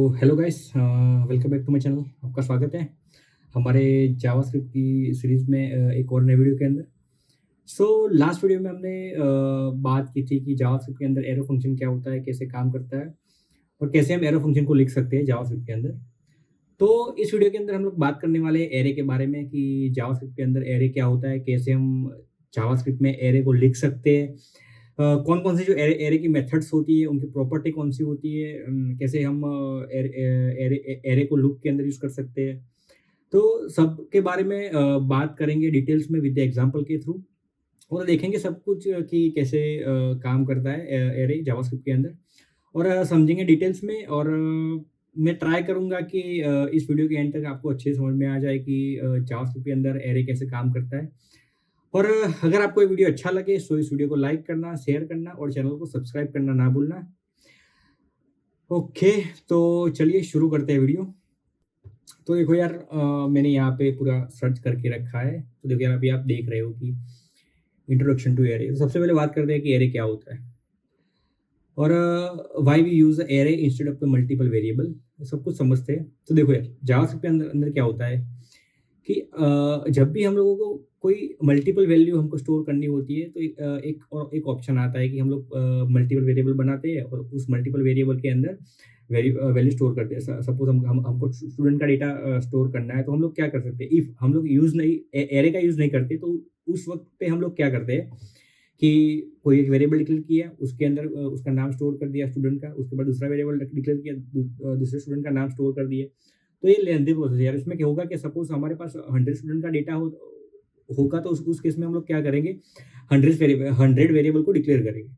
Hello guys, welcome back to my channel. आपका स्वागत है हमारे जावास्क्रिप्ट की सीरीज़ में एक और नए वीडियो के अंदर। लास्ट वीडियो में हमने बात की थी कि जावास्क्रिप्ट के अंदर एरो फंक्शन क्या होता है, कैसे काम करता है और कैसे हम एरो फंक्शन को लिख सकते हैं जावास्क्रिप्ट के अंदर। तो इस वीडियो के अंदर हम लोग बात करने वाले हैं एरे के बारे में कि जावास्क्रिप्ट के अंदर एरे क्या होता है, कैसे हम जावास्क्रिप्ट में एरे को लिख सकते हैं, कौन-कौन सी जो एरे एरे की मेथड्स होती है, उनकी प्रॉपर्टी कौन-सी होती है, कैसे हम एरे को लूप के अंदर यूज़ कर सकते हैं। तो सब के बारे में बात करेंगे डिटेल्स में विद द एग्ज़ाम्पल के थ्रू और देखेंगे सब कुछ कि कैसे काम करता है एरे जावास्क्रिप्ट के अंदर और समझेंगे डिटेल्स में और मैं ट्राई करूँगा कि इस वीडियो के एंड तक आपको अच्छे से समझ में आ जाए कि जावास्क्रिप्ट के अंदर एरे कैसे काम करता है। और अगर आपको ये वीडियो अच्छा लगे सो इस वीडियो को लाइक करना, शेयर करना और चैनल को सब्सक्राइब करना ना भूलना। ओके, तो चलिए शुरू करते हैं वीडियो। तो देखो यार, मैंने यहाँ पे पूरा सर्च करके रखा है। तो देखो यार, अभी आप देख रहे हो कि इंट्रोडक्शन टू एरे। तो सबसे पहले बात करते हैं कि एरे क्या होता है और why we use array instead of the multiple variable. सब कुछ समझते हैं। तो देखो यार, जावास्क्रिप्ट के अंदर अंदर क्या होता है कि जब भी हम लोगों को कोई मल्टीपल वैल्यू हमको स्टोर करनी होती है तो एक ऑप्शन आता है कि हम लोग मल्टीपल वेरिएबल बनाते हैं और उस मल्टीपल वेरिएबल के अंदर वैल्यू स्टोर करते हैं। सपोज हमको स्टूडेंट का डेटा स्टोर करना है तो हम लोग क्या कर सकते हैं, इफ हम लोग यूज नहीं एरे का यूज नहीं करते तो उस वक्त पे हम लोग क्या करते हैं कि कोई एक वेरिएबल डिक्लेयर किया, उसके अंदर उसका नाम स्टोर कर दिया स्टूडेंट का, उसके बाद दूसरा वेरिएबल डिक्लेयर किया, दूसरे स्टूडेंट का नाम स्टोर कर दिए। तो ये लेंथी प्रोसेस है यार। इसमें क्या होगा कि सपोज हमारे पास 100 स्टूडेंट का डेटा होगा तो उस केस में हम लोग क्या करेंगे, 100 वेरिएबल को डिक्लेयर करेंगे।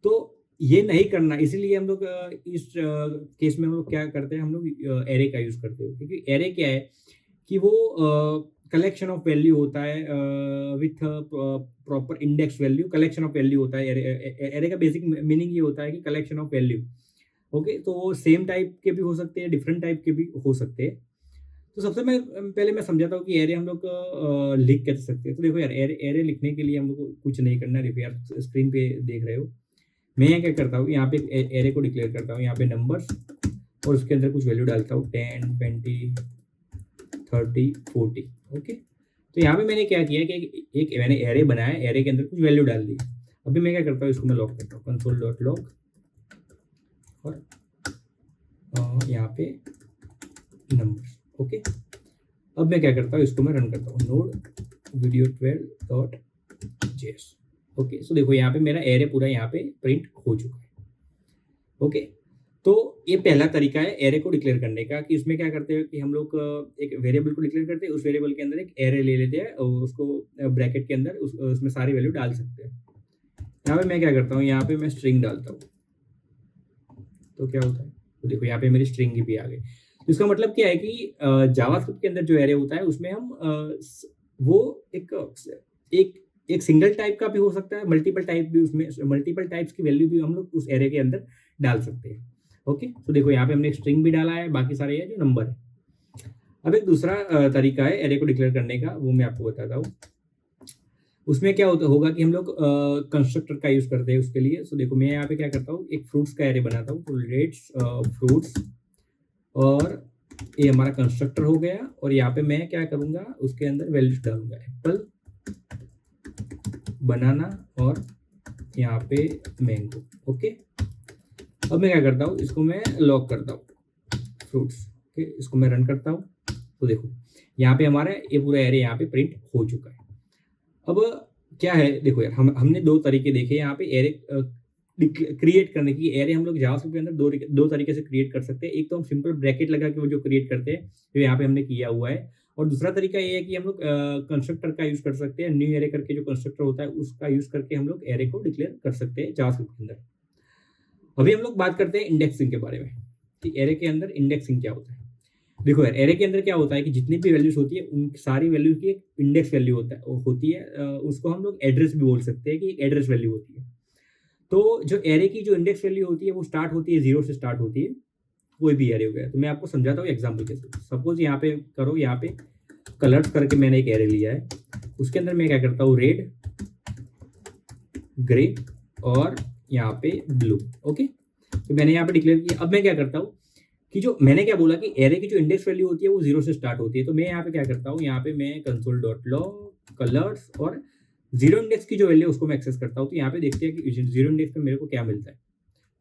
तो ये नहीं करना, इसीलिए हम लोग इस केस में हम लोग क्या करते हैं, हम लोग एरे का यूज करते हैं। क्योंकि एरे क्या है कि वो कलेक्शन ऑफ वैल्यू होता है with proper index value. Collection of value होता है एरे का बेसिक मीनिंग ये होता है कि कलेक्शन ऑफ वैल्यू। ओके, तो वो सेम टाइप के भी हो सकते हैं, डिफरेंट टाइप के भी हो सकते हैं। तो सबसे पहले मैं समझाता हूँ कि एरे हम लोग लिख कैसे सकते हैं। तो देखो यार, एरे लिखने के लिए हम लोग को कुछ नहीं करना है। देखो यार, स्क्रीन पे देख रहे हो, मैं यहाँ क्या करता हूँ, यहाँ पे एरे को डिक्लेयर करता हूँ, यहाँ पे नंबर्स और उसके अंदर कुछ वैल्यू डालता हूँ 10, 20, 30, 40। ओके, तो यहाँ पे मैंने क्या किया कि एक मैंने एरे बनाया, एरे के अंदर कुछ वैल्यू डाल दी। अभी मैं क्या करता हूँ, इसको मैं लॉक करता हूँ, console.log और यहाँ पे नंबर्स। ओके, अब मैं क्या करता हूँ, इसको मैं रन करता हूँ, node video12.js। ओके, सो देखो यहाँ पे मेरा एरे पूरा यहाँ पे प्रिंट हो चुका है। ओके, तो ये पहला तरीका है एरे को डिक्लेयर करने का कि इसमें क्या करते हैं कि हम लोग एक वेरिएबल को डिक्लेयर करते हैं, उस वेरिएबल के अंदर एक एरे ले लेते हैं और उसको ब्रैकेट के अंदर उसमें सारी वैल्यू डाल सकते हैं। यहाँ पे मैं क्या करता हूँ, यहाँ पे मैं स्ट्रिंग डालता हूँ। तो क्या होता है, तो देखो यहाँ पे मेरी स्ट्रिंग भी आ गई। तो इसका मतलब क्या है कि जावास्क्रिप्ट के अंदर जो एरे होता है उसमें हम वो एक सिंगल टाइप का भी हो सकता है, मल्टीपल टाइप भी, उसमें मल्टीपल टाइप्स की वैल्यू भी हम लोग उस एरे के अंदर डाल सकते हैं। ओके, तो देखो यहाँ पे हमने स्ट्रिंग भी डाला है, बाकी सारे ये जो नंबर है। अब एक दूसरा तरीका है एरे को डिक्लेयर करने का, वो मैं आपको बताता हूँ। उसमें क्या होगा कि हम लोग कंस्ट्रक्टर का यूज करते हैं उसके लिए। सो देखो मैं यहाँ पे क्या करता हूँ, एक फ्रूट्स का एरे बनाता हूँ। तो लेट्स फ्रूट्स और ये हमारा कंस्ट्रक्टर हो गया और यहाँ पे मैं क्या करूंगा, उसके अंदर वैल्यूज डालूंगा, एप्पल, बनाना और यहाँ पे मैंगो। ओके, अब मैं क्या करता हूँ, इसको मैं लॉक करता हूँ फ्रूट्स। ओके, इसको मैं रन करता हूँ। तो देखो यहाँ पे हमारा ये पूरा एरे यहाँ पे प्रिंट हो चुका है। अब क्या है, देखो यार, हमने दो तरीके देखे यहाँ पे एरे क्रिएट करने की। एरे हम लोग जावास्क्रिप्ट के अंदर दो तरीके से क्रिएट कर सकते हैं। एक तो हम सिंपल ब्रैकेट लगा के वो जो क्रिएट करते हैं, जो यहाँ पे हमने किया हुआ है, और दूसरा तरीका ये है कि हम लोग कंस्ट्रक्टर का यूज कर सकते हैं। न्यू एरे करके जो कंस्ट्रक्टर होता है उसका यूज करके हम लोग एरे को डिक्लेयर कर सकते हैं जावास्क्रिप्ट के अंदर। अभी हम लोग बात करते हैं इंडेक्सिंग के बारे में कि एरे के अंदर इंडेक्सिंग क्या होता है। देखो यार, एरे के अंदर क्या होता है कि जितनी भी वैल्यूज होती है उन सारी वैल्यूज की एक इंडेक्स वैल्यू होती है। उसको हम लोग एड्रेस भी बोल सकते हैं कि एक एड्रेस वैल्यू होती है। तो जो एरे की जो इंडेक्स वैल्यू होती है वो स्टार्ट होती है 0 से स्टार्ट होती है, कोई भी एरे हो गया। तो मैं आपको समझाता हूँ एग्जाम्पल के साथ। सपोज यहाँ पे करो, यहाँ पे कलर्स करके मैंने एक एरे लिया है, उसके अंदर मैं क्या करता हूँ, रेड, ग्रे और यहाँ पे ब्लू। ओके, तो मैंने यहाँ पे डिक्लेयर किया। अब मैं क्या करता हूँ कि जो मैंने क्या बोला कि एरे की जो इंडेक्स वैल्यू होती है वो 0 से स्टार्ट होती है। तो मैं यहाँ पे क्या करता हूँ, यहाँ पे मैं कंसोल डॉट लॉग कलर्स और जीरो इंडेक्स की जो वैल्यू उसको मैं एक्सेस करता हूँ। तो यहाँ पे देखते हैं कि जीरो इंडेक्स पे मेरे को क्या मिलता है।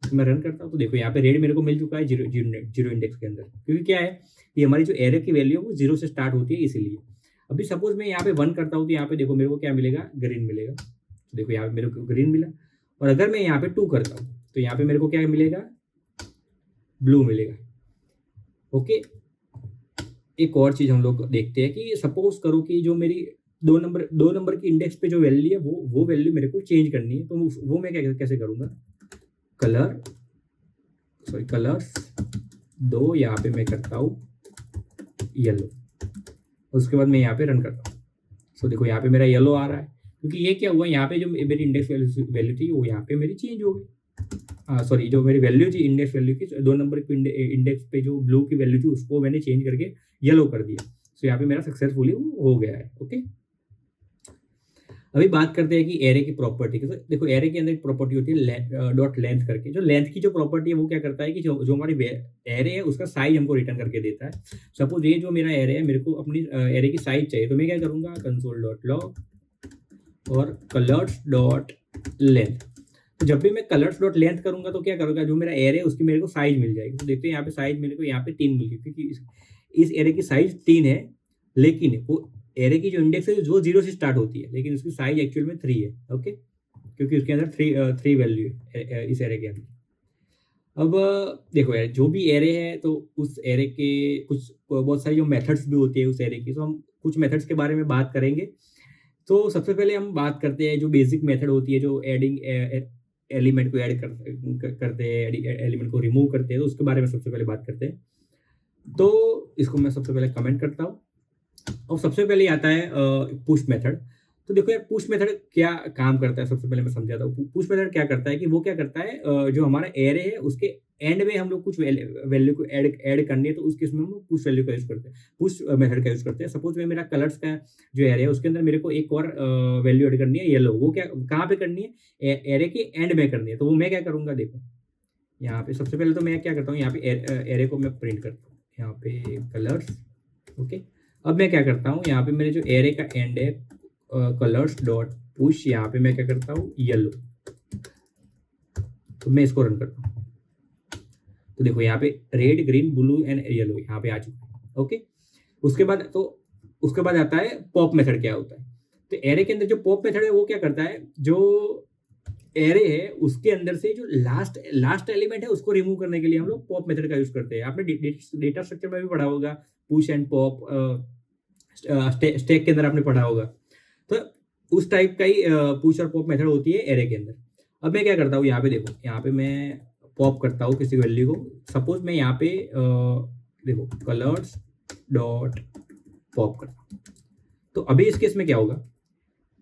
तो मैं रन करता हूँ तो देखो यहाँ पे रेड मेरे को मिल चुका है जीरो इंडेक्स के अंदर, क्योंकि क्या है कि हमारी जो एरे की वैल्यू है वो 0 से स्टार्ट होती है इसीलिए। अभी सपोज मैं यहाँ पे 1 करता हूँ तो यहाँ पे देखो मेरे को क्या मिलेगा, ग्रीन मिलेगा। तो देखो यहाँ पे मेरे को ग्रीन मिला। और अगर मैं यहाँ पे 2 करता हूँ तो यहाँ पे मेरे को क्या मिलेगा, ब्लू मिलेगा। ओके, एक और चीज हम लोग देखते हैं कि सपोज करो कि जो मेरी 2 नंबर की इंडेक्स पे जो वैल्यू है वो वैल्यू मेरे को चेंज करनी है। तो वो मैं कैसे करूंगा, कलर्स 2, यहाँ पे मैं करता हूँ येलो। उसके बाद मैं यहाँ पे रन करता हूँ। सो देखो यहाँ पे मेरा येलो आ रहा है, क्योंकि ये क्या हुआ, यहाँ पे जो मेरी इंडेक्स वैल्यू थी वो यहाँ पे मेरी चेंज हो गई। सॉरी, जो मेरी वैल्यू थी इंडेक्स वैल्यू की 2 नंबर की इंडेक्स पे जो ब्लू की वैल्यू थी उसको मैंने चेंज करके येलो कर दिया। सो यहाँ पे मेरा सक्सेसफुली हो गया है। ओके, अभी बात करते हैं कि एरे की प्रॉपर्टी। तो देखो एरे के अंदर एक प्रॉपर्टी होती है डॉट लेंथ करके। जो लेंथ की जो प्रॉपर्टी है वो क्या करता है कि जो हमारी एरे है उसका साइज हमको रिटर्न करके देता है। सपोज ये जो मेरा एरे है, मेरे को अपनी एरे की साइज चाहिए, तो मैं क्या करूंगा, कंसोल डॉट लॉग और कलर्स डॉट लेंथ। तो जब भी मैं कलर्स डॉट लेंथ करूंगा तो क्या करूंगा, जो मेरा एरे है उसकी मेरे को साइज मिल जाएगी। तो देखते हैं यहाँ पे साइज मेरे को यहाँ पे 3 मिल गई, क्योंकि इस एरे की साइज 3 है, लेकिन वो एरे की जो इंडेक्स है वो 0 से स्टार्ट होती है, लेकिन उसकी साइज एक्चुअल में 3 है। ओके, क्योंकि उसके अंदर 3 वैल्यू है इस एरे के अंदर। अब देखो यार, जो भी एरे है तो उस एरे के कुछ बहुत सारी जो मेथड्स भी होती है उस एरे की, तो हम कुछ मेथड्स के बारे में बात करेंगे। तो सबसे पहले हम बात करते हैं जो बेसिक मेथड होती है, जो एडिंग एलिमेंट को ऐड करते हैं, एलिमेंट को रिमूव करते हैं, तो उसके बारे में सबसे पहले बात करते हैं। तो इसको मैं सबसे पहले कमेंट करता हूँ। और सबसे पहले आता है पुश मेथड। तो देखो यार, पुश मेथड क्या काम करता है, सबसे पहले मैं समझाता हूँ। पुश मेथड क्या करता है कि वो क्या करता है, जो हमारा एरे है उसके एंड में हम लोग कुछ वैल्यू को ऐड करनी है, तो उस केस में हम लोग पुश वैल्यू का यूज करते हैं, पुश मेथड का यूज करते हैं। सपोज में मेरा कलर्स का जो एरे है उसके अंदर मेरे को एक और वैल्यू ऐड करनी है, येलो। वो क्या कहाँ पे करनी है, एरे के एंड में करनी है। तो वो मैं क्या करूंगा, देखो यहाँ पे सबसे पहले तो मैं क्या करता हूँ, यहाँ पे एरे को मैं प्रिंट करता हूँ, यहाँ पे कलर्स। ओके, अब मैं क्या करता हूँ, यहाँ पे मेरे जो एरे का एंड है कलर्स डॉट पुश, यहाँ पे मैं क्या करता हूँ, येलो। तो मैं इसको रन करता हूँ तो देखो यहाँ पे red green blue and yellow यहाँ पे आ चुका है। ओके, उसके बाद आता है पॉप मेथड। क्या होता है, तो एरे के अंदर जो पॉप मेथड है वो क्या करता है, जो एरे है उसके अंदर से जो लास्ट एलिमेंट है उसको रिमूव करने के लिए हम लोग पॉप मेथड का यूज करते हैं। आपने डेटा स्ट्रक्चर में भी पढ़ा होगा, पुश एंड पॉप, स्टैक के अंदर आपने पढ़ा होगा। तो उस टाइप का ही पुश और पॉप मेथड होती है एरे के अंदर। अब मैं क्या करता हूँ, यहाँ पे देखो, यहाँ पे मैं पॉप करता हूँ किसी वैल्यू को। सपोज मैं यहाँ पे देखो कलर्स डॉट पॉप करता हूँ। तो अभी इस केस में क्या होगा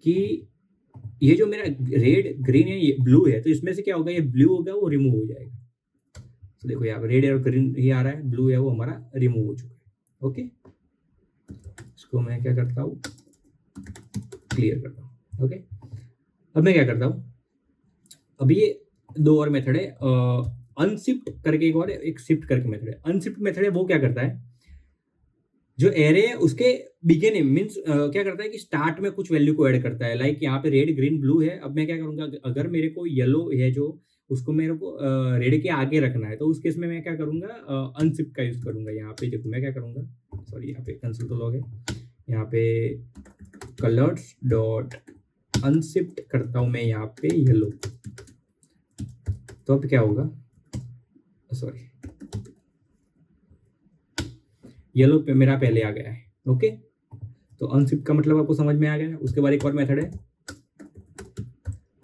कि ये जो मेरा रेड ग्रीन है ये ब्लू है, तो इसमें से क्या होगा, ये ब्लू होगा वो रिमूव हो जाएगा। तो देखो यहाँ पे रेड और ग्रीन ही आ रहा है, ब्लू है वो हमारा रिमूव हो चुका है। ओके, इसको मैं क्या करता हूँ, क्लियर करता हूँ। ओके, अब मैं क्या करता हूँ, अभी ये 2 और मेथड है, अनशिफ्ट करके एक और एक शिफ्ट करके मेथड है। अनशिफ्ट मेथड है वो क्या करता है, जो एरे है उसके बिगिनिंग मीन्स क्या करता है कि स्टार्ट में कुछ वैल्यू को ऐड करता है। लाइक यहाँ पे रेड ग्रीन ब्लू है, अब मैं क्या करूंगा, अगर मेरे को येलो है जो उसको मेरे को रेड के आगे रखना है, तो उस केस में मैं क्या करूंगा, अनशिफ्ट का यूज करूंगा। यहाँ पे देखो मैं क्या करूंगा, सॉरी यहाँ पे कंसोल तो लॉग है, यहाँ पे कलर्स डॉट अनशिफ्ट करता हूं मैं यहाँ पे येलो। तो अब क्या होगा, सॉरी येलो पे मेरा पहले आ गया है। ओके, तो अनशिफ्ट का मतलब आपको समझ में आ गया। उसके बाद एक और मेथड है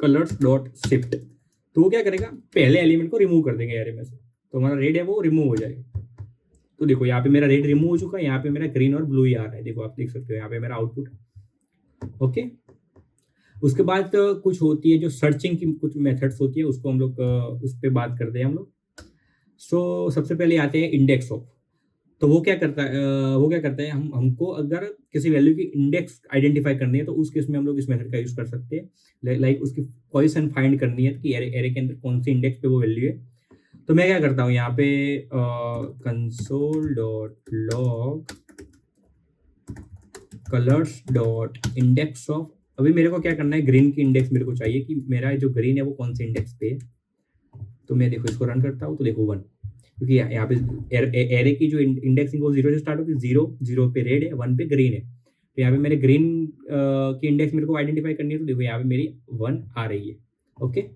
कलर्स डॉट शिफ्ट। तो वो क्या करेगा, पहले एलिमेंट को रिमूव कर देंगे एरे में से, तो हमारा रेड है वो रिमूव हो जाएगा। तो देखो यहाँ पे मेरा रेड रिमूव हो चुका है, यहाँ पे मेरा ग्रीन और ब्लू ही आ रहा है। देखो आप देख सकते हो यहाँ पे मेरा आउटपुट। ओके, उसके बाद कुछ होती है जो सर्चिंग की कुछ मेथड्स होती है, उसको हम लोग उस पर बात करते हैं हम लोग। सो सबसे पहले आते हैं इंडेक्स ऑफ। तो वो क्या करता है, हमको अगर किसी वैल्यू की इंडेक्स आइडेंटिफाई करनी है तो उस केस में हम लोग इस मेथड का यूज कर सकते हैं। लाइक उसकी पोजीशन फाइंड करनी है कि एरे के अंदर कौन सी इंडेक्स पे वो वैल्यू है। तो मैं क्या करता हूँ यहाँ पे console dot log colours dot index of, अभी मेरे को क्या करना है, ग्रीन की इंडेक्स मेरे को चाहिए कि मेरा जो ग्रीन है वो कौन से इंडेक्स पे है। तो मैं देखो इसको रन करता हूँ तो देखो 1, क्योंकि यहाँ पे एरे की जो इंडेक्सिंग वो 0 से स्टार्ट होती है, 0 पे रेड है, 1 पे ग्रीन है। तो यहाँ पे मेरे ग्रीन की इंडेक्स मेरे को आइडेंटिफाई करनी है, तो देखो यहाँ पे मेरी 1 आ रही है। ओके,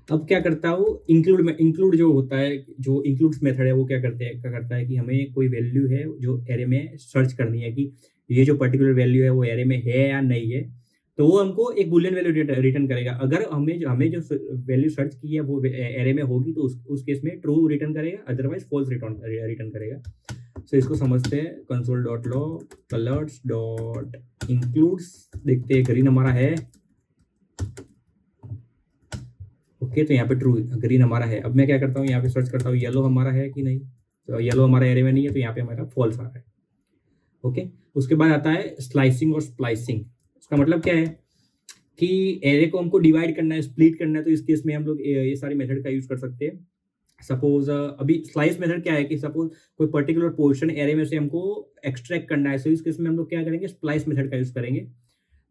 अब क्या करता हूँ, इंक्लूड जो होता है, जो इंक्लूड्स मेथड है वो क्या करता है कि हमें कोई वैल्यू है जो एरे में सर्च करनी है कि ये जो पर्टिकुलर वैल्यू है वो एरे में है या नहीं है, तो वो हमको एक बुलियन वैल्यू रिटर्न करेगा। अगर हमें जो वैल्यू सर्च की है वो एरे में होगी तो उस केस में ट्रू रिटर्न करेगा, अदरवाइज फॉल्स रिटर्न करेगा। तो इसको समझते हैं, console dot log colours dot includes, देखते हैं ग्रीन हमारा है। ओके, तो यहाँ पे ट्रू ग्रीन हमारा है। अब मैं क्या करता हूँ, यहाँ पे सर्च करता हूँ येलो हमारा है कि नहीं, तो येलो हमारा एरे में नहीं है, तो यहाँ पे हमारा फॉल्स आ रहा है। ओके, उसके बाद आता है स्लाइसिंग और स्प्लाइसिंग। इसका मतलब क्या है कि एरे को हमको डिवाइड करना है, स्प्लिट करना है, तो इस केस में हम लोग ये सारी मेथड का यूज कर सकते हैं। सपोज अभी स्लाइस मेथड क्या है कि सपोज कोई पर्टिकुलर पोर्शन एरे में से हमको एक्सट्रैक्ट करना है, तो इस केस में हम लोग क्या करेंगे, स्प्लाइस मेथड का यूज करेंगे।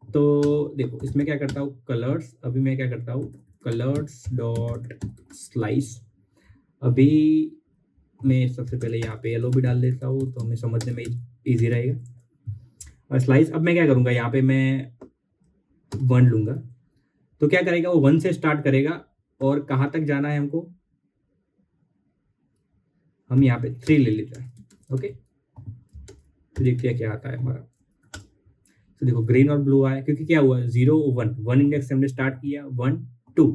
तो देखो इसमें क्या करता हूँ, कलर्स, अभी मैं क्या करता हूँ, कलर्स डॉट स्लाइस, अभी मैं सबसे पहले यहाँ पे येलो भी डाल देता हूँ तो हमें समझने में इजी रहेगा। और स्लाइस, अब मैं क्या करूँगा, यहाँ पे मैं 1 लूँगा, तो क्या करेगा वो 1 से स्टार्ट करेगा और कहाँ तक जाना है हमको, हम यहाँ पे 3 ले लेते हैं। ओके, तो देखते हैं क्या आता है हमारा। तो देखो ग्रीन और ब्लू आया, क्योंकि क्या हुआ, 0 1 इंडेक्स से हमने स्टार्ट किया, 1 2।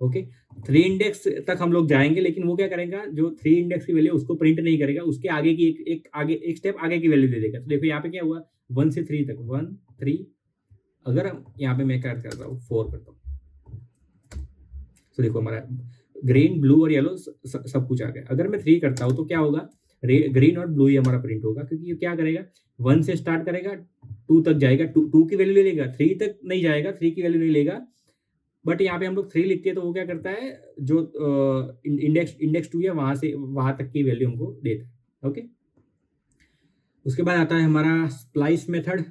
ओके, 3 इंडेक्स तक हम लोग जाएंगे, लेकिन वो क्या करेगा, जो 3 इंडेक्स की वैल्यू उसको प्रिंट नहीं करेगा, उसके आगे की एक स्टेप आगे की वैल्यू दे देगा। तो देखो यहाँ पे क्या हुआ, 1 से 3 तक, 1 3, अगर हम यहाँ पे मैं क्या कर रहा हूँ, 4 करता हूँ, तो देखो हमारा ग्रीन ब्लू और येलो सब कुछ आ गया। अगर मैं 3 करता हूँ तो क्या होगा, ग्रीन और ब्लू ही हमारा प्रिंट होगा, क्योंकि ये क्या करेगा, 1 से स्टार्ट करेगा, 2 तक जाएगा, 2 की वैल्यू ले लेगा, 3 तक नहीं जाएगा, 3 की वैल्यू नहीं लेगा, बट यहाँ पे हम लोग 3 लिखते हैं तो वो क्या करता है, जो इंडेक्स 2 है वहां तक की वैल्यू हमको देता है। ओके, उसके बाद आता है हमारा स्प्लाइस मेथड।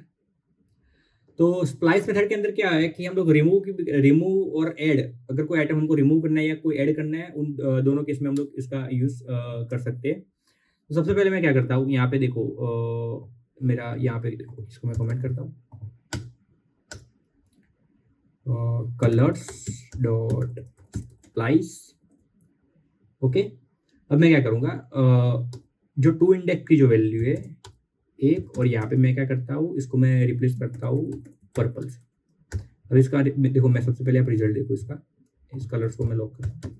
तो स्प्लाइस मेथड के अंदर क्या है कि हम लोग रिमूव और ऐड, अगर कोई आइटम हमको रिमूव करना है या कोई ऐड करना है, उन दोनों केस में हम लोग इसका यूज कर सकते हैं। तो सबसे पहले मैं क्या करता हूँ, यहाँ पे देखो मेरा यहाँ पे देखो, इसको मैं कमेंट करता हूँ, कलर्स डॉट स्प्लाइस। ओके, अब मैं क्या करूँगा, जो 2 इंडेक्स की जो वैल्यू है एक, और यहाँ पे मैं क्या करता हूँ, इसको मैं रिप्लेस करता हूँ पर्पल से। अब इसका देखो, मैं सबसे पहले आप रिजल्ट देखो इसका, इस कलर्स को मैं लॉक करता हूँ,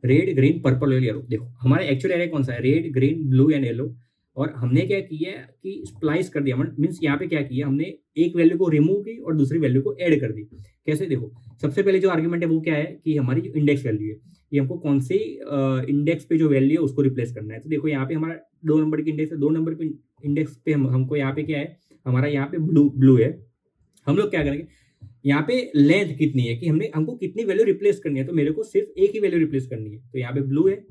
रेड ग्रीन पर्पल और येलो। देखो हमारा एक्चुअल एरे कौन सा है, red green blue and yellow, और हमने क्या किया कि स्प्लाइस कर दिया, मीन्स यहाँ पे क्या किया हमने, एक वैल्यू को रिमूव की और दूसरी वैल्यू को ऐड कर दी। कैसे, देखो सबसे पहले जो आर्ग्यूमेंट है वो क्या है कि हमारी जो इंडेक्स वैल्यू है, ये हमको कौन सी इंडेक्स पे जो वैल्यू है उसको रिप्लेस करना है। तो देखो यहाँ पे हमारा 2 नंबर की इंडेक्स है, 2 नंबर पे इंडेक्स पे हमको यहाँ पे क्या है, हमारा यहाँ पे ब्लू है। हम लोग क्या करेंगे, यहाँ पे लेंथ कितनी है कि हमको कितनी वैल्यू रिप्लेस करनी है, तो मेरे को सिर्फ एक ही वैल्यू रिप्लेस करनी है, तो यहाँ पे ब्लू है।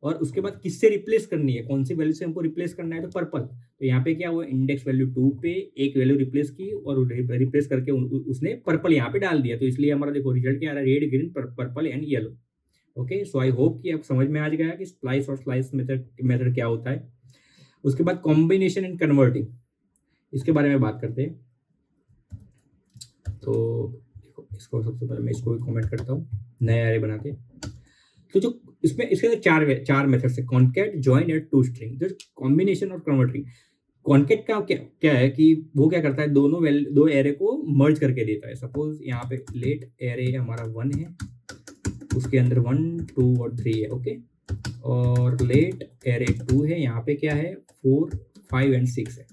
और उसके बाद किससे रिप्लेस करनी है, कौन सी वैल्यू से हमको रिप्लेस करना है, तो पर्पल। तो यहाँ पे क्या हुआ, इंडेक्स वैल्यू 2 पे एक वैल्यू रिप्लेस की और रिप्लेस करके उसने पर्पल यहाँ पे डाल दिया। तो इसलिए हमारा देखो रिजल्ट क्या आ रहा है, red green purple and yellow. Okay, so I hope कि आप समझ में आ गया कि स्प्लाइस और स्लाइस मेथड क्या होता है। उसके बाद कॉम्बिनेशन एंड कन्वर्टिंग, इसके बारे में बात करते हैं। तो देखो इसको सबसे पहले मैं इसको कमेंट करता हूँ, नया एरे बनाते हैं। तो जो इसमें इसके अंदर चार मेथड्स है, concat, join and to string. जो कॉम्बिनेशन और कन्वर्टिंग, कॉन्कैट का क्या है कि वो क्या करता है, दो एरे को मर्ज करके देता है। सपोज यहाँ पे लेट एरे हमारा 1 है, उसके अंदर 1 2 और 3 है। ओके, और लेट एरे 2 है, यहाँ पे क्या है 4 5 एंड 6 है।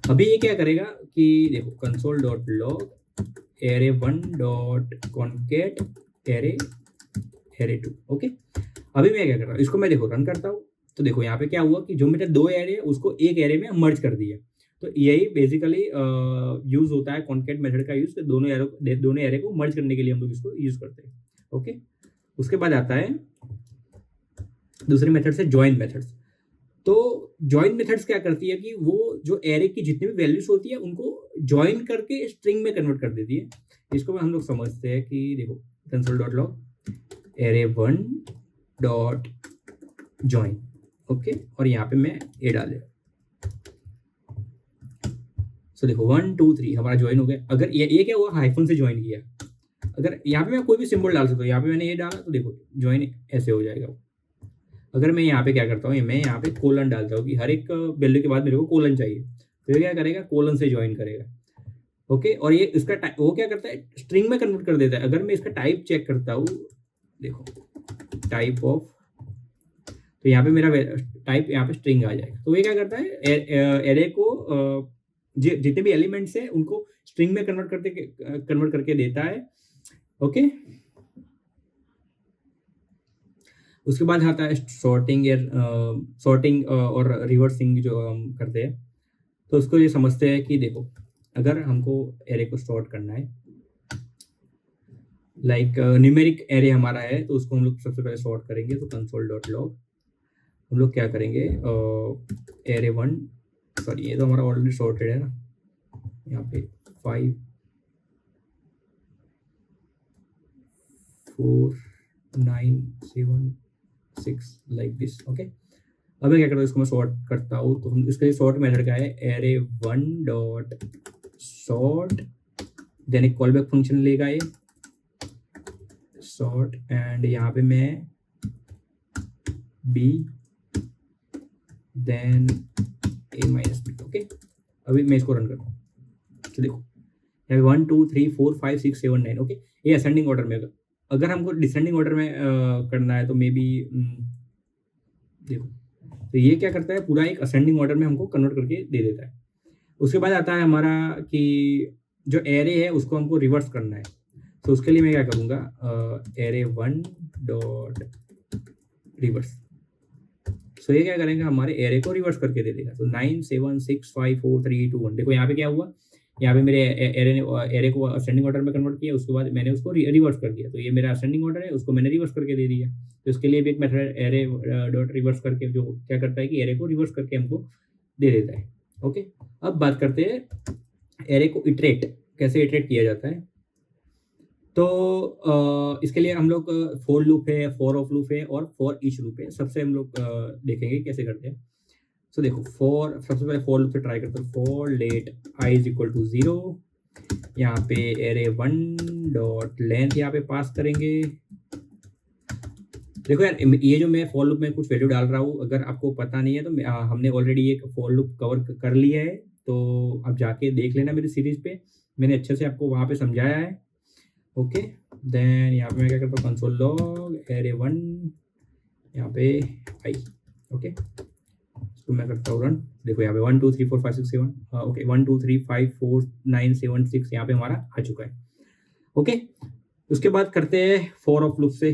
अभी ये क्या करेगा कि देखो console dot log array 1 dot concat array 2। Okay, अभी मैं क्या कर रहा हूँ, इसको मैं देखो रन करता हूँ, तो देखो यहाँ पे क्या हुआ कि जो मेरा 2 एरे है उसको एक एरे में मर्ज कर दिया। तो यही बेसिकली यूज होता है कॉन्कैट मेथड का यूज, दोनों एरे को मर्ज करने के लिए हम लोग इसको यूज करते हैं। ओके, उसके बाद आता है दूसरे मेथड से ज्वाइन मेथड्स। तो ज्वाइन मेथड्स क्या करती है कि वो जो एरे की जितनी भी वैल्यूज होती है उनको ज्वाइन करके स्ट्रिंग में कन्वर्ट कर देती है। इसको हम लोग समझते हैं कि देखो console.log array one dot join. Okay, और यहाँ पे मैं ए डाले, सो देखो 1 2 3 हमारा ज्वाइन हो गया। अगर ये क्या हुआ, हाइफन से ज्वाइन किया। अगर यहाँ पे मैं कोई भी सिंबल डाल सकता हूँ, यहाँ पे मैंने ये डाला तो देखो ज्वाइन ऐसे हो जाएगा। अगर मैं यहाँ पे क्या करता हूँ, मैं यहाँ पे कोलन डालता हूँ कि हर एक वैल्यू के बाद मेरे को कोलन चाहिए, तो ये क्या करेगा, कोलन से ज्वाइन करेगा। ओके, और ये इसका वो क्या करता है, स्ट्रिंग में कन्वर्ट कर देता है। अगर मैं इसका टाइप चेक करता हूँ, देखो टाइप ऑफ, तो यहाँ पे मेरा टाइप यहाँ पे स्ट्रिंग आ जाएगा। तो ये क्या करता है, एरे को जितने भी एलिमेंट्स है उनको स्ट्रिंग में कन्वर्ट करके देता है। ओके, उसके बाद आता है सॉर्टिंग और रिवर्सिंग जो हम करते हैं। तो उसको ये समझते हैं कि देखो अगर हमको एरे को सॉर्ट करना है, लाइक न्यूमेरिक एरे हमारा है, तो उसको हम लोग सबसे पहले सॉर्ट करेंगे। तो console.log हम लोग क्या करेंगे, एरे वन, सॉरी ये तो हमारा ऑलरेडी सॉर्टेड है ना, यहाँ पे 5 4 9 7 6 लाइक दिस। ओके, अब मैं क्या करता हूँ, इसको मैं सॉर्ट करता हूँ। तो हम इसका सॉर्ट मेथड का है array one dot sort, then एक कॉलबैक फंक्शन लेगा ये सॉर्ट, एंड यहाँ पे मैं B then A minus B. Okay, अभी मैं इसको रन करता हूँ, तो देखो यहाँ पे 1 2 3 4 5 6 7 9। ओके, ये असेंडिंग ऑर्डर में। अगर हमको डिसेंडिंग ऑर्डर में करना है तो मे बी देखो, तो ये क्या करता है, पूरा एक असेंडिंग ऑर्डर में हमको कन्वर्ट करके दे देता है। उसके बाद आता है हमारा कि जो एरे है उसको हमको रिवर्स करना है। तो उसके लिए मैं क्या करूँगा, एरे वन डॉट रिवर्स। सो ये क्या करेंगे, हमारे एरे को रिवर्स करके दे देगा। तो 9 7 6 5 4 3 2 1। देखो यहाँ पे क्या हुआ, यहाँ पे मेरे एरे ने एरे को असेंडिंग ऑर्डर में कन्वर्ट किया, उसके बाद मैंने उसको रिवर्स कर दिया। तो ये मेरा असेंडिंग ऑर्डर है, उसको मैंने रिवर्स करके दे दिया। तो इसके लिए भी एक मेथड एरे डॉट रिवर्स करके, जो क्या करता है कि एरे को रिवर्स करके हमको दे देता है। ओके, अब बात करते हैं एरे को इटरेट, कैसे इटरेट किया जाता है। तो इसके लिए हम लोग फॉर लूप है, फॉर ऑफ लूप है और फॉर ईच लूप है। सबसे हम लोग देखेंगे कैसे करते हैं। सो देखो फॉर, सबसे पहले फॉर लूप से ट्राई करते हैं। For let i is equal to 0, यहाँ पे एरे वन डॉट लेंथ यहाँ पे पास करेंगे। देखो यार, ये जो मैं फॉर लूप में कुछ वैल्यू डाल रहा हूँ, अगर आपको पता नहीं है तो हमने ऑलरेडी एक फॉर लूप कवर कर लिया है, तो आप जाके देख लेना मेरी सीरीज पे, मैंने अच्छे से आपको वहाँ पे समझाया है। ओके, देन यहाँ पे मैं क्या करता हूँ, कंसोल लॉग एरे वन, यहाँ पे आई। ओके, तो मैं करता हूँ रन। देखो यहाँ पे 1 2 3 4 5 6 7, ओके 1 2 3 5 4 9 7 6 यहाँ पे हमारा आ चुका है। ओके, उसके बाद करते हैं फॉर ऑफ लूप से।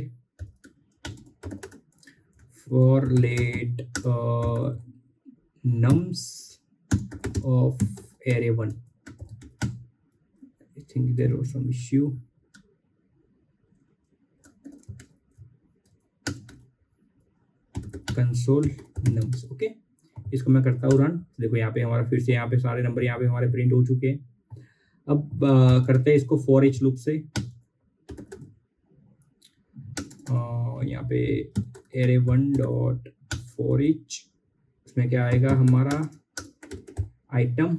For let nums of array one, I think there was some issue. Console nums. Okay, इसको मैं करता हूँ रन। देखो यहाँ पे हमारा फिर से यहाँ पे सारे नंबर यहाँ पे हमारे प्रिंट हो चुके हैं। अब करते हैं इसको फॉर ईच लूप से। यहाँ पे array one dot for each, उसमें क्या आएगा हमारा item,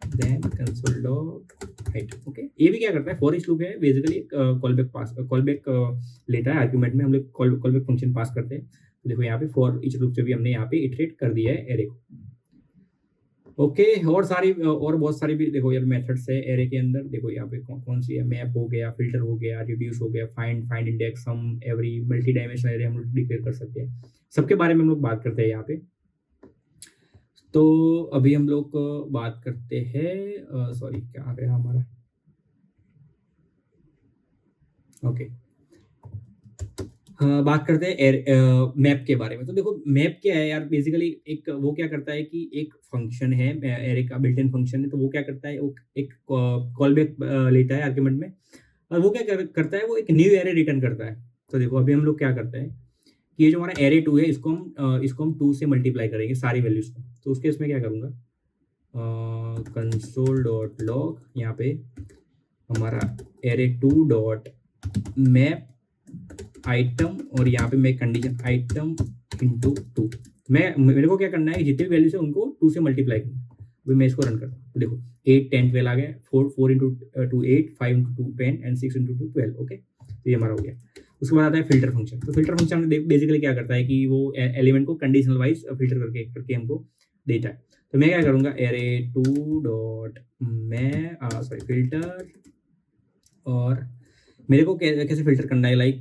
then console dot item. Okay, ये भी क्या करता है, फॉर ईच लूप है बेसिकली कॉलबैक लेता है आर्गुमेंट में, हम लोग कॉलबैक फंक्शन पास करते हैं। तो देखो यहाँ पे फॉर ईच लूप से भी हमने यहाँ पे इटरेट कर दिया है एरे को। ओके, और बहुत सारी भी देखो यार मेथड्स है एरे के अंदर। देखो यहाँ पे कौन सी है, मैप हो गया, फिल्टर हो गया, रिड्यूस हो गया, फाइंड इंडेक्स, सम, एवरी, मल्टी डायमेंशनल एरे हम लोग डिक्लेयर कर सकते हैं। सबके बारे में हम लोग बात करते हैं यहाँ पे। तो अभी हम लोग बात करते हैं, सॉरी क्या आ गया हमारा, ओके बात करते हैं मैप के बारे में। तो देखो मैप क्या है यार, बेसिकली एक वो क्या करता है कि एक फंक्शन है एरे का, बिल्ट इन फंक्शन है। तो वो क्या करता है, वो एक कॉल बैक लेता है आर्गुमेंट में, और वो क्या करता है, वो एक न्यू एरे रिटर्न करता है। तो देखो अभी हम लोग क्या करते हैं कि ये जो हमारा एरे 2 है, इसको हम 2 से मल्टीप्लाई करेंगे सारी वैल्यूज को। तो उसके इसमें क्या करूँगा, कंसोल डॉट लॉग, यहाँ पे हमारा एरे 2 डॉट मैप आइटम, और यहाँ पे मैं कंडीशन आइटम इंटू 2। मेरे को क्या करना है, जितने भी वैल्यूज है उनको 2 से मल्टीप्लाई करना। अभी मैं इसको रन करता हूँ। तो देखो 8 10 12 आ गया, 4 into 2 8, 5 into 2 10 and 6 into 2 12। Okay, तो ये हमारा हो गया। उसके बाद आता है फिल्टर फंक्शन। तो फिल्टर फंक्शन बेसिकली क्या करता है कि वो एलिमेंट को कंडीशनल वाइज फिल्टर करके हमको देता है। तो मैं क्या करूँगा, एरे 2 डॉट मैं सॉरी फिल्टर, और मेरे को कैसे फिल्टर करना है, लाइक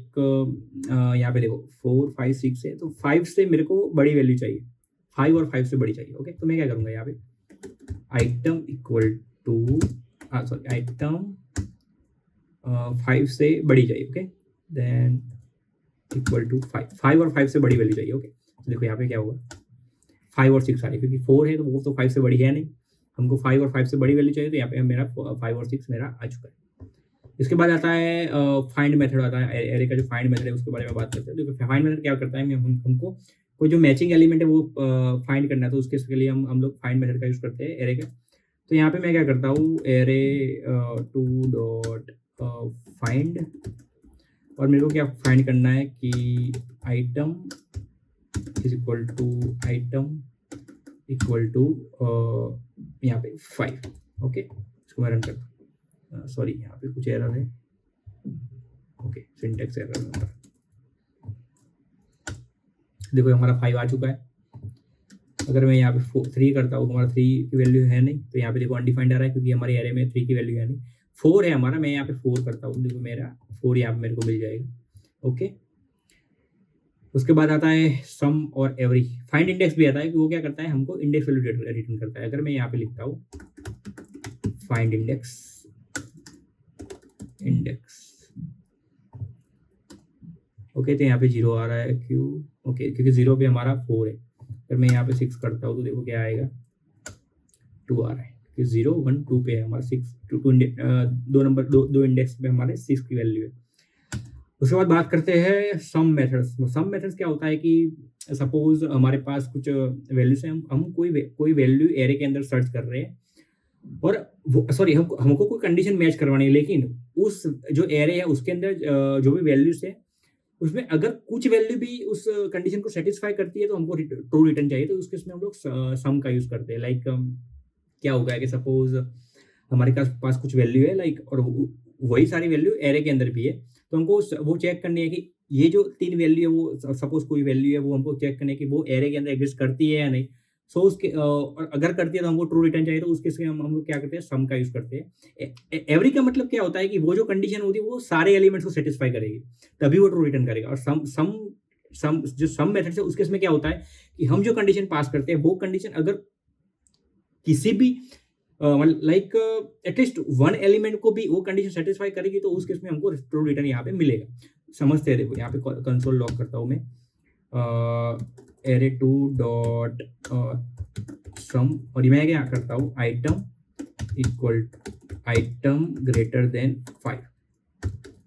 यहाँ पे देखो 4 5 6 है, तो 5 से मेरे को बड़ी वैल्यू चाहिए, 5 और 5 से बड़ी चाहिए। ओके, तो मैं क्या करूँगा, यहाँ पे item equal to sorry item 5 से बड़ी चाहिए। ओके, देन इक्वल टू 5 और 5 से बड़ी वैल्यू चाहिए। ओके, तो देखो यहाँ पे क्या होगा, 5 और 6 आ रही है, क्योंकि 4 है तो वो तो 5 से बड़ी है नहीं, हमको 5 और 5 से बड़ी वैल्यू चाहिए। तो यहाँ पे मेरा 5 और 6 मेरा आ चुका है। इसके बाद आता है फाइंड मेथड आता है, एरे का जो फाइंड मेथड है उसके बारे में बात करते हैं। देखो फाइंड मेथड क्या करता है, हमको कोई जो मैचिंग एलिमेंट है वो फाइंड करना है। तो उसके लिए हम लोग फाइंड मेथड का यूज करते हैं एरे का। तो यहाँ पे मैं क्या करता हूँ, एरे 2 डॉट फाइंड, और मेरे को क्या फाइंड करना है कि item is equal to item equal to यहाँ पे 5। ओके, इसको मैं रन करता हूँ। सॉरी यहाँ पे कुछ एरर है। ओके, सिंटैक्स एरर है हमारा। देखो हमारा 5 आ चुका है। अगर मैं यहाँ पे 3 करता हूँ, हमारा 3 की वैल्यू है नहीं, तो यहाँ पे देखो अनडिफाइंड आ रहा है, क्योंकि हमारे एरे में 3 की वैल्यू है नहीं। 4 है हमारा, मैं यहाँ पे 4 करता हूँ, देखो मेरा 4 यहाँ पे मेरे को मिल जाएगा। ओके, उसके बाद आता है सम और एवरी। फाइंड इंडेक्स भी आता है कि वो क्या करता है, हमको इंडेक्स वैल्यू रिटर्न करता है। अगर मैं यहाँ पे लिखता हूँ फाइंड इंडेक्स ओके, तो यहाँ पे 0 आ रहा है, क्यों? ओके, क्योंकि 0 पे हमारा 4 है। अगर मैं यहाँ पे 6 करता हूँ तो देखो क्या आएगा, 2 आ रहा है, कि 0 1 2 पे है हमारा 6, दो इंडेक्स पे हमारे 6 की वैल्यू है। उसके बाद बात करते हैं सम मेथड्स। सम मेथड्स क्या होता है कि सपोज हमारे पास कुछ वैल्यूज हैं, हम कोई वैल्यू एरे के अंदर सर्च कर रहे हैं, और हमको कोई कंडीशन मैच करवानी है, लेकिन उस जो एरे है उसके अंदर जो भी वैल्यूज है उसमें अगर कुछ वैल्यू भी उस कंडीशन को सेटिस्फाई करती है तो हमको ट्रू रिटर्न चाहिए। तो उसके इसमें हम लोग सम का यूज करते हैं। लाइक क्या होगा कि सपोज हमारे पास कुछ वैल्यू है, लाइक, और वही सारी वैल्यू एरे के अंदर भी है, तो हमको वो चेक करनी है कि ये जो 3 वैल्यू है, वो सपोज कोई वैल्यू है, वो हमको चेक करनी है कि वो एरे के अंदर एग्जिस्ट करती है या नहीं। सो उसके और अगर करती है तो हमको ट्रू रिटर्न चाहिए। तो उसके हम लोग क्या करते हैं, सम का यूज करते हैं। एवरी का मतलब क्या होता है कि वो जो कंडीशन होती है वो सारे एलिमेंट्स को सेटिस्फाई करेगी, तभी वो ट्रू रिटर्न करेगा। और सम मेथड से उसके इसमें क्या होता है कि हम जो कंडीशन पास करते हैं वो कंडीशन अगर किसी भी लाइक एटलीस्ट वन एलिमेंट को भी वो कंडीशन सेटिस्फाई करेगी, तो उस केस में हमको ट्रू रिटर्न यहाँ पे मिलेगा। समझते हैं, देखो यहाँ पे कंसोल लॉग करता हूँ मैं, एरे 2 डॉट सम, और मैं क्या करता हूँ, item equal item greater than 5।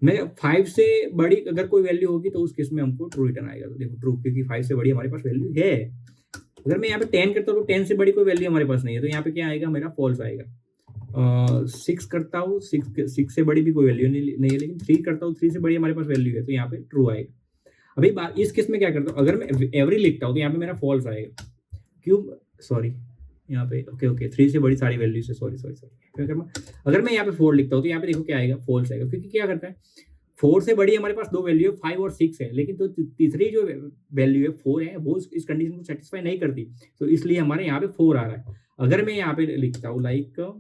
मैं 5 से बड़ी अगर कोई वैल्यू होगी तो उस केस में हमको ट्रू रिटर्न आएगा। तो देखो ट्रू, क्योंकि 5 से बड़ी हमारे पास वैल्यू है। अगर मैं यहाँ पे 10 करता हूँ तो 10 से बड़ी कोई वैल्यू हमारे पास नहीं है, तो यहाँ पे क्या आएगा, मेरा फॉल्स आएगा। 6 करता हूँ, 6 से बड़ी भी कोई वैल्यू नहीं है, लेकिन 3 करता हूँ, 3 से बड़ी हमारे पास वैल्यू है, तो यहाँ पे ट्रू आएगा। अभी बात इस केस में क्या करता हूँ, अगर मैं एवरी लिखता हूँ तो यहाँ पे मेरा फॉल्स आएगा। क्यों? सॉरी, यहाँ पे ओके 3 से बड़ी सारी वैल्यूज है, सॉरी। अगर मैं यहाँ पे 4 लिखता हूँ तो यहाँ पे देखो क्या आएगा, फॉल्स आएगा। क्योंकि क्या करता है, 4 से बड़ी हमारे पास 2 वैल्यू है, 5 और 6 है, लेकिन तो तीसरी जो वैल्यू है 4 है, वो इस कंडीशन को सेटिस्फाई नहीं करती, तो इसलिए हमारे यहाँ पे 4 आ रहा है। अगर मैं यहाँ पे लिखता हूँ लाइक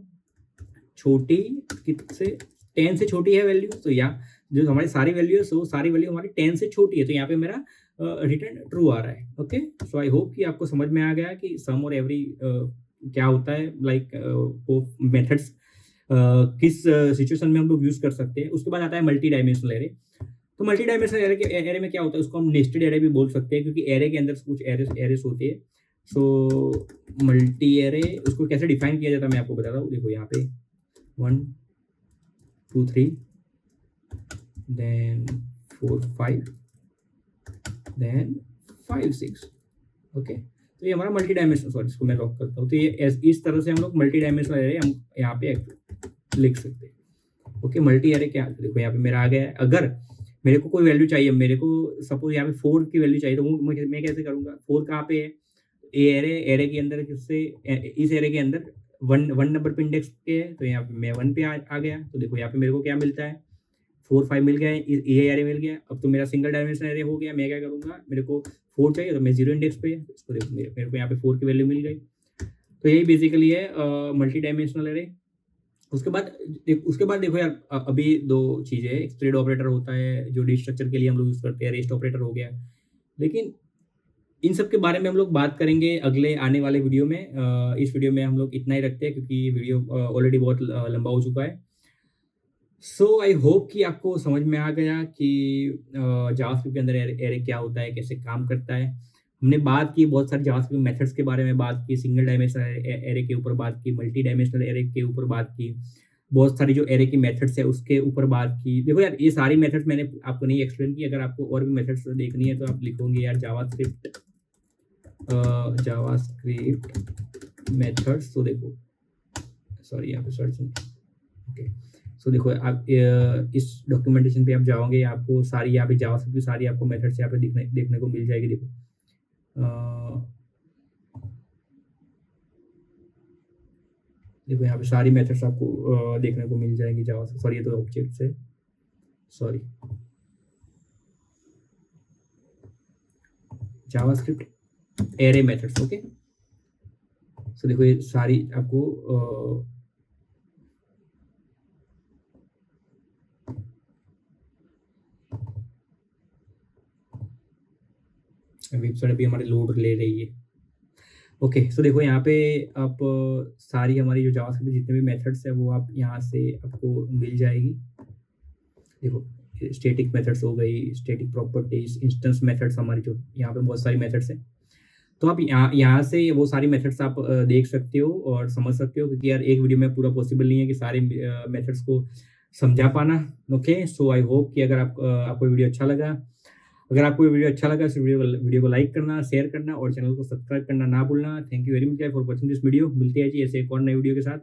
छोटी किससे 10 से छोटी है वैल्यू, तो यहाँ जो हमारी सारी वैल्यू है, सो सारी वैल्यू हमारी 10 से छोटी है, तो यहाँ पे मेरा रिटर्न ट्रू आ रहा है। ओके, सो आई होप कि आपको समझ में आ गया कि सम और एवरी क्या होता है, लाइक वो मेथड्स किस सिचुएशन में हम लोग यूज कर सकते हैं। उसके बाद आता है मल्टी डायमेंशनल एरे। तो मल्टी डायमेंशनल एरे में क्या होता है, उसको हम नेस्टेड एरे भी बोल सकते हैं, क्योंकि एरे के अंदर कुछ एरेस होते हैं। सो मल्टी एरे उसको कैसे डिफाइन किया जाता है मैं आपको बताता हूँ। देखो यहाँ पे 1 2 3 देन 4 5 देन 5 6। ओके, तो ये हमारा मल्टी डायमेंशनल, सॉरी इसको मैं लॉक करता हूँ। तो ये इस तरह से हम लोग मल्टी डायमेंशनल एरे हम यहाँ पे लिख सकते हैं। ओके, मल्टी एरे क्या, देखो यहाँ पे मेरा आ गया है। अगर मेरे को कोई वैल्यू चाहिए, मेरे को सपोज यहाँ पे 4 की वैल्यू चाहिए, तो वो मैं कैसे करूँगा, 4 कहाँ पे है, एरे के अंदर किससे, इस एरे के अंदर 1 नंबर पे इंडेक्स पे है, तो यहाँ पे मैं 1 पे आ गया। तो देखो यहाँ पे मेरे को क्या मिलता है, 4 5 मिल गया है, ये एरे मिल गया। अब तो मेरा सिंगल डायमेंशनल एरे हो गया। मैं क्या करूँगा, मेरे को 4 चाहिए तो मैं 0 इंडेक्स पे है, इसको देखो मेरे को यहाँ पे 4 की वैल्यू मिल गई। तो यही बेसिकली है मल्टी डायमेंशनल एरे। उसके बाद देखो यार, अभी 2 चीज़ें हैं। एक थ्रेड ऑपरेटर होता है जो डी स्ट्रक्चर के लिए हम लोग यूज़ करते हैं, रेस्ट ऑपरेटर हो गया। लेकिन इन सब के बारे में हम लोग बात करेंगे अगले आने वाले वीडियो में। इस वीडियो में हम लोग इतना ही रखते हैं, क्योंकि वीडियो ऑलरेडी बहुत लंबा हो चुका है। सो आई होप कि आपको समझ में आ गया कि जावास्क्रिप्ट के अंदर एरे क्या होता है, कैसे काम करता है। हमने बात की बहुत सारी जावास्क्रिप्ट मेथड्स के बारे में, बात की सिंगल डायमेंशनल एरे के ऊपर, बात की मल्टी डायमेंशनल एरे के ऊपर, बात की बहुत सारी जो एरे की मेथड्स है उसके ऊपर बात की। देखो यार, ये सारी मेथड्स मैंने आपको नहीं एक्सप्लेन की। अगर आपको और भी मेथड्स देखनी है तो आप लिखोगे यार जावास्क्रिप्ट मेथड्स, तो देखो सॉरी यहाँ पे सर्च, ओके। सो देखो आप इस डॉक्यूमेंटेशन पे आप जाओगे, आपको सारी यहाँ पे जावास्क्रिप्ट की सारी आपको मेथड्स यहाँ पे देखने को मिल जाएगी। देखो देखो यहाँ पे सारी मेथड्स आपको देखने को मिल जाएंगी जावास्क्रिप्ट, सॉरी ये तो ऑब्जेक्ट्स है, sorry JavaScript array methods. Okay, so देखो ये सारी आपको वेबसाइट अभी हमारे लोड ले रही है। ओके, सो देखो यहाँ पे आप सारी हमारी जो जावास्क्रिप्ट जितने भी मेथड्स है वो आप यहाँ से आपको मिल जाएगी। देखो स्टैटिक मेथड्स हो गई, स्टैटिक प्रॉपर्टीज, इंस्टेंस मेथड्स, हमारी जो यहाँ पे बहुत सारी मेथड्स हैं। तो आप यहाँ से वो सारी मेथड्स आप देख सकते हो और समझ सकते हो, क्योंकि यार एक वीडियो में पूरा पॉसिबल नहीं है कि सारे मेथड्स को समझा पाना। ओके, सो आई होप कि अगर आपको वीडियो अच्छा लगा, अगर आपको वीडियो अच्छा लगा तो वीडियो को लाइक करना, शेयर करना और चैनल को सब्सक्राइब करना ना भूलना। Thank you very much for watching this video. मिलते हैं जी ऐसे एक और नए वीडियो के साथ।